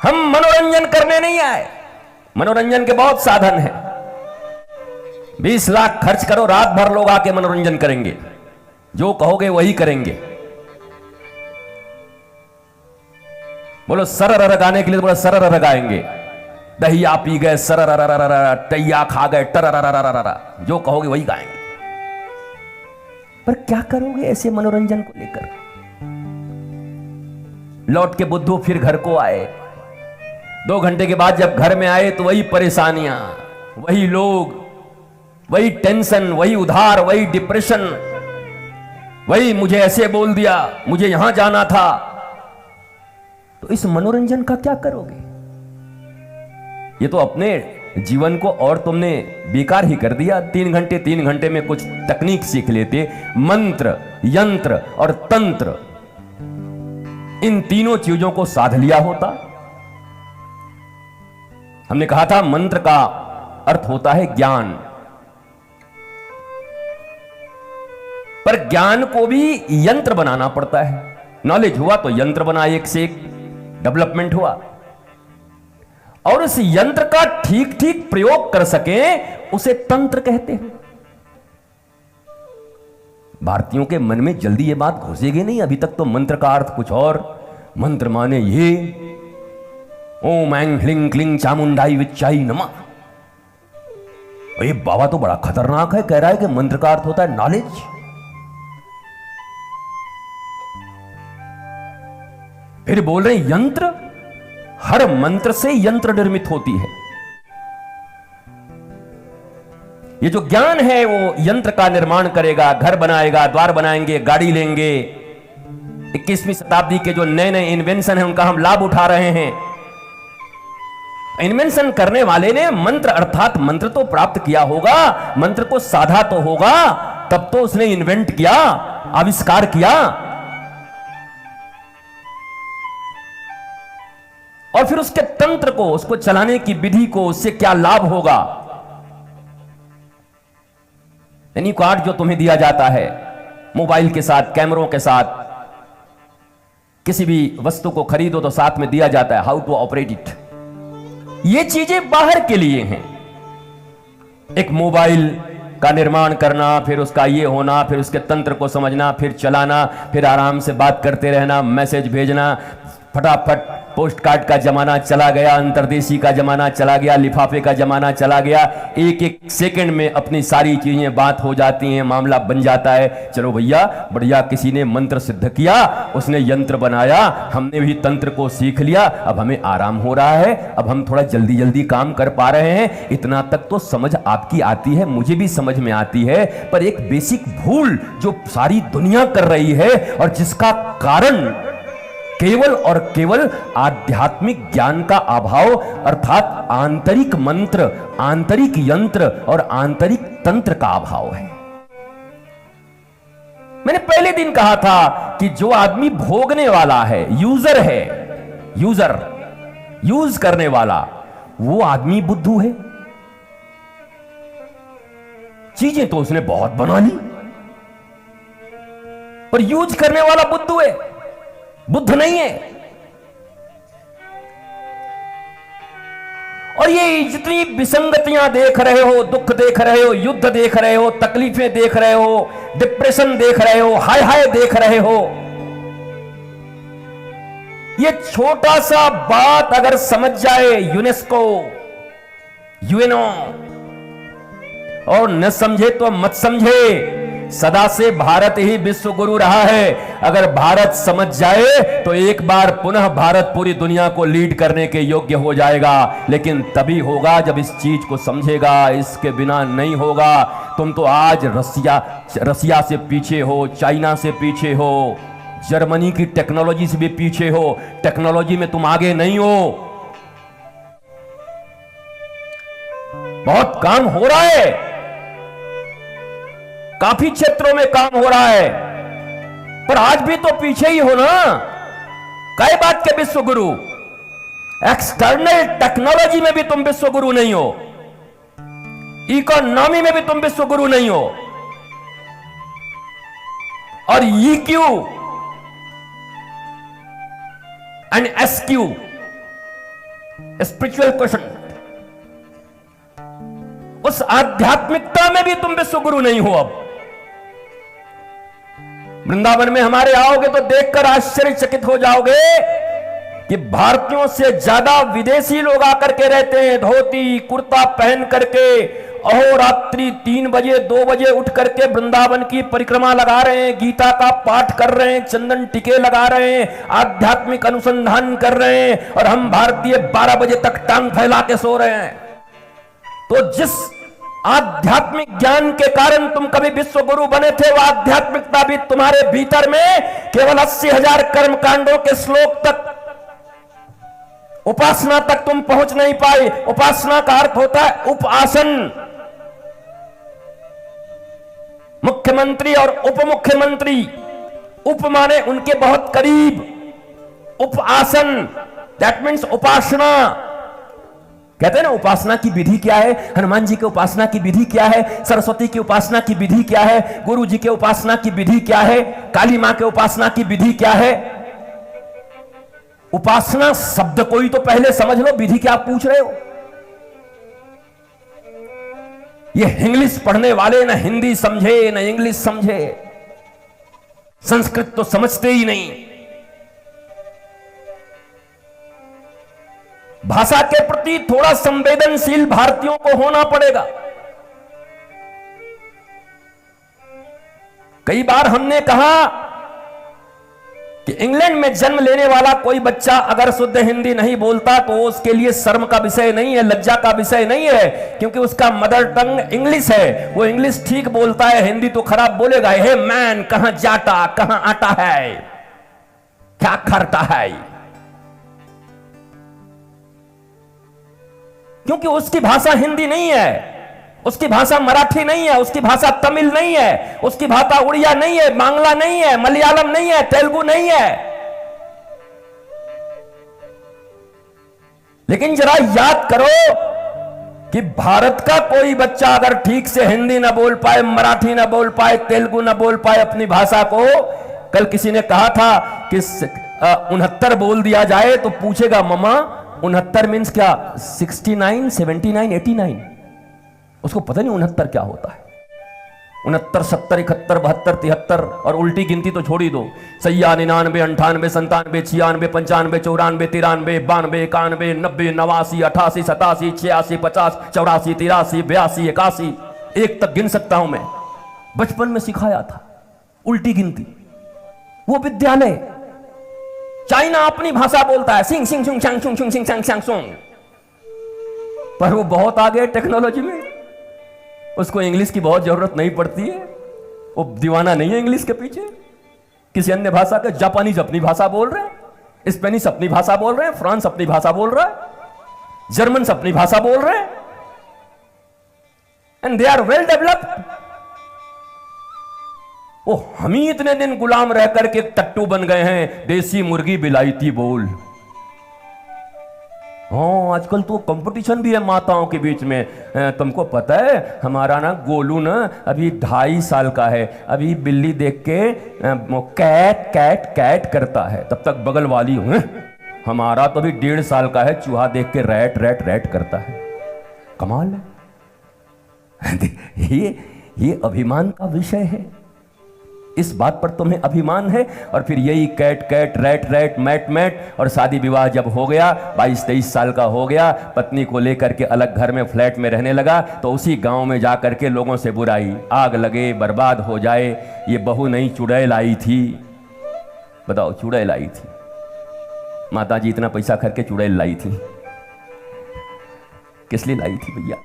हम मनोरंजन करने नहीं आए। मनोरंजन के बहुत साधन हैं। 20 लाख खर्च करो, रात भर लोग आके मनोरंजन करेंगे, जो कहोगे वही करेंगे। बोलो सरर गाने के लिए तो बोलो सरर गाएंगे। दहिया पी गए सरर, टैया खा गए टरर, जो कहोगे वही गाएंगे। पर क्या करोगे ऐसे मनोरंजन को लेकर? लौट के बुद्धू फिर घर को आए। 2 घंटे के बाद जब घर में आए तो वही परेशानियां, वही लोग, वही टेंशन, वही उधार, वही डिप्रेशन, वही मुझे ऐसे बोल दिया, मुझे यहां जाना था। तो इस मनोरंजन का क्या करोगे? ये तो अपने जीवन को और तुमने बेकार ही कर दिया। 3 घंटे में कुछ तकनीक सीख लेते। मंत्र, यंत्र और तंत्र, इन तीनों चीजों को साध लिया होता। हमने कहा था मंत्र का अर्थ होता है ज्ञान, पर ज्ञान को भी यंत्र बनाना पड़ता है। नॉलेज हुआ तो यंत्र बना, एक से एक डेवलपमेंट हुआ। और उस यंत्र का ठीक ठीक प्रयोग कर सके उसे तंत्र कहते हैं। भारतीयों के मन में जल्दी ये बात घुसेगी नहीं। अभी तक तो मंत्र का अर्थ कुछ और, मंत्र माने ये ओम ऐं ह्लीं क्लीं चामुंडाई विच्चाई नमः। ये बाबा तो बड़ा खतरनाक है, कह रहा है कि मंत्र का अर्थ होता है नॉलेज। फिर बोल रहे यंत्र, हर मंत्र से यंत्र निर्मित होती है। ये जो ज्ञान है वो यंत्र का निर्माण करेगा, घर बनाएगा, द्वार बनाएंगे, गाड़ी लेंगे। 21वीं शताब्दी के जो नए नए इन्वेंशन है उनका हम लाभ उठा रहे हैं। इन्वेंशन करने वाले ने मंत्र अर्थात मंत्र तो प्राप्त किया होगा, मंत्र को साधा तो होगा, तब तो उसने इन्वेंट किया, आविष्कार किया। और फिर उसके तंत्र को, उसको चलाने की विधि को, उससे क्या लाभ होगा। यानी कार्ड जो तुम्हें दिया जाता है मोबाइल के साथ, कैमरों के साथ, किसी भी वस्तु को खरीदो तो साथ में दिया जाता है हाउ टू ऑपरेट इट। ये चीजें बाहर के लिए हैं। एक मोबाइल का निर्माण करना, फिर उसका ये होना, फिर उसके तंत्र को समझना, फिर चलाना, फिर आराम से बात करते रहना, मैसेज भेजना, फटाफट पोस्ट कार्ड का जमाना चला गया, अंतर्देशी का जमाना चला गया, लिफाफे का जमाना चला गया। एक एक सेकंड में अपनी सारी चीजें बात हो जाती हैं, मामला बन जाता है। चलो भैया बढ़िया, किसी ने मंत्र सिद्ध किया, उसने यंत्र बनाया, हमने भी तंत्र को सीख लिया, अब हमें आराम हो रहा है, अब हम थोड़ा जल्दी जल्दी काम कर पा रहे हैं। इतना तक तो समझ आपकी आती है, मुझे भी समझ में आती है। पर एक बेसिक भूल जो सारी दुनिया कर रही है और जिसका कारण केवल और केवल आध्यात्मिक ज्ञान का अभाव, अर्थात आंतरिक मंत्र, आंतरिक यंत्र और आंतरिक तंत्र का अभाव है। मैंने पहले दिन कहा था कि जो आदमी भोगने वाला है, यूजर है, यूजर, यूज करने वाला, वो आदमी बुद्धू है। चीजें तो उसने बहुत बना ली, पर यूज करने वाला बुद्धू है, बुद्ध नहीं है। और ये जितनी विसंगतियां देख रहे हो, दुख देख रहे हो, युद्ध देख रहे हो, तकलीफें देख रहे हो, डिप्रेशन देख रहे हो, हाय हाय देख रहे हो, ये छोटा सा बात अगर समझ जाए यूनेस्को, यूएनओ, और न समझे तो मत समझे। सदा से भारत ही विश्व गुरु रहा है। अगर भारत समझ जाए तो एक बार पुनः भारत पूरी दुनिया को लीड करने के योग्य हो जाएगा। लेकिन तभी होगा जब इस चीज को समझेगा, इसके बिना नहीं होगा। तुम तो आज रसिया से पीछे हो, चाइना से पीछे हो, जर्मनी की टेक्नोलॉजी से भी पीछे हो। टेक्नोलॉजी में तुम आगे नहीं हो। बहुत काम हो रहा है, काफी क्षेत्रों में काम हो रहा है, पर आज भी तो पीछे ही हो ना। कई बात के विश्व गुरु, एक्सटर्नल टेक्नोलॉजी में भी तुम विश्व गुरु नहीं हो, इकोनॉमी में भी तुम विश्व गुरु नहीं हो, और EQ and SQ spiritual question. उस आध्यात्मिकता में भी तुम विश्व गुरु नहीं हो। अब वृंदावन में हमारे आओगे तो देखकर आश्चर्यचकित हो जाओगे कि भारतीयों से ज्यादा विदेशी लोग आकर के रहते हैं, धोती कुर्ता पहन करके अहोरात्रि 3 बजे 2 बजे उठ करके वृंदावन की परिक्रमा लगा रहे हैं, गीता का पाठ कर रहे हैं, चंदन टीके लगा रहे हैं, आध्यात्मिक अनुसंधान कर रहे हैं, और हम भारतीय 12 बजे तक टांग फैला के सो रहे हैं। तो जिस आध्यात्मिक ज्ञान के कारण तुम कभी विश्व गुरु बने थे, वह आध्यात्मिकता भी तुम्हारे भीतर में केवल 80,000 कर्म कांडों के श्लोक तक, उपासना तक तुम पहुंच नहीं पाए। उपासना का अर्थ होता है उपासन। मुख्यमंत्री और उप मुख्यमंत्री, उप माने उनके बहुत करीब, उपासन दैट मीन्स उपासना। कहते हैं ना उपासना की विधि क्या है, हनुमान जी के उपासना की विधि क्या है, सरस्वती की उपासना की विधि क्या है, गुरु जी के उपासना की विधि क्या है, काली मां के उपासना की विधि क्या है। उपासना शब्द को ही तो पहले समझ लो, विधि क्या आप पूछ रहे हो। ये इंग्लिश पढ़ने वाले ना हिंदी समझे ना इंग्लिश समझे, संस्कृत तो समझते ही नहीं। भाषा के प्रति थोड़ा संवेदनशील भारतीयों को होना पड़ेगा। कई बार हमने कहा कि इंग्लैंड में जन्म लेने वाला कोई बच्चा अगर शुद्ध हिंदी नहीं बोलता तो उसके लिए शर्म का विषय नहीं है, लज्जा का विषय नहीं है, क्योंकि उसका मदर टंग इंग्लिश है। वो इंग्लिश ठीक बोलता है, हिंदी तो खराब बोलेगा। हे मैन, कहां जाता कहां आता है, क्या करता है, क्योंकि उसकी भाषा हिंदी नहीं है, उसकी भाषा मराठी नहीं है, उसकी भाषा तमिल नहीं है, उसकी भाषा उड़िया नहीं है, बांग्ला नहीं है, मलयालम नहीं है, तेलुगु नहीं है। लेकिन जरा याद करो कि भारत का कोई बच्चा अगर ठीक से हिंदी ना बोल पाए, मराठी ना बोल पाए, तेलुगु ना बोल पाए अपनी भाषा को, कल किसी ने कहा था कि 69 बोल दिया जाए तो पूछेगा मम्मा 69 मीन्स क्या, 69, 79, 89? उसको पता नहीं 69 क्या होता है। 69, 70, 71, 72, 73 और उल्टी गिनती तो छोड़ ही दो। 96, 99, 98, 97, 96, 95, 94, 93, 92, 91, 90, 89, 88, 87, 86, 50, 84, 83, 82, 81, एक तक गिन सकता हूं मैं। बचपन में सिखाया था उल्टी गिनती। वो विद्यालय, चाइना अपनी भाषा बोलता है, सिंग सिंग सुंग सांग सुंग सुंग सिंग सांग सांग सुंग, पर वो बहुत आगे टेक्नोलॉजी में, उसको इंग्लिश की बहुत जरूरत नहीं पड़ती है। वो दीवाना नहीं है इंग्लिश के पीछे। किसी अन्य भाषा के, जापानीज अपनी भाषा बोल रहे हैं, स्पेनिश अपनी भाषा बोल रहे हैं, फ्रांस अपनी भाषा बोल रहा है, जर्मन अपनी भाषा बोल रहे हैं, and they are well developed. ओ, हम ही इतने दिन गुलाम रह करके टट्टू बन गए हैं, देसी मुर्गी बिलायती बोल। हाँ, आजकल तो कंपटीशन भी है माताओं के बीच में। तुमको पता है हमारा ना गोलू ना अभी 2.5 साल का है, अभी बिल्ली देख के कैट कैट कैट करता है, तब तक बगल वाली हूं। हमारा तो अभी 1.5 साल का है, चूहा देख के रैट रैट रैट करता है। कमाल है। ये अभिमान का विषय है। इस बात पर तुम्हें अभिमान है, और फिर यही cat cat rat rat mat mat, और शादी विवाह जब हो गया, 22-23 साल का हो गया, पत्नी को लेकर के अलग घर में फ्लैट में रहने लगा, तो उसी गांव में जा करके लोगों से बुराई, आग लगे बर्बाद हो जाए। ये बहू नहीं चुड़ैल आई थी। बताओ, चुड़ैल आई थी। माता जी इतना पैसा खर्च के चुड़ैल लाई थी, किस लिए लाई थी भैया?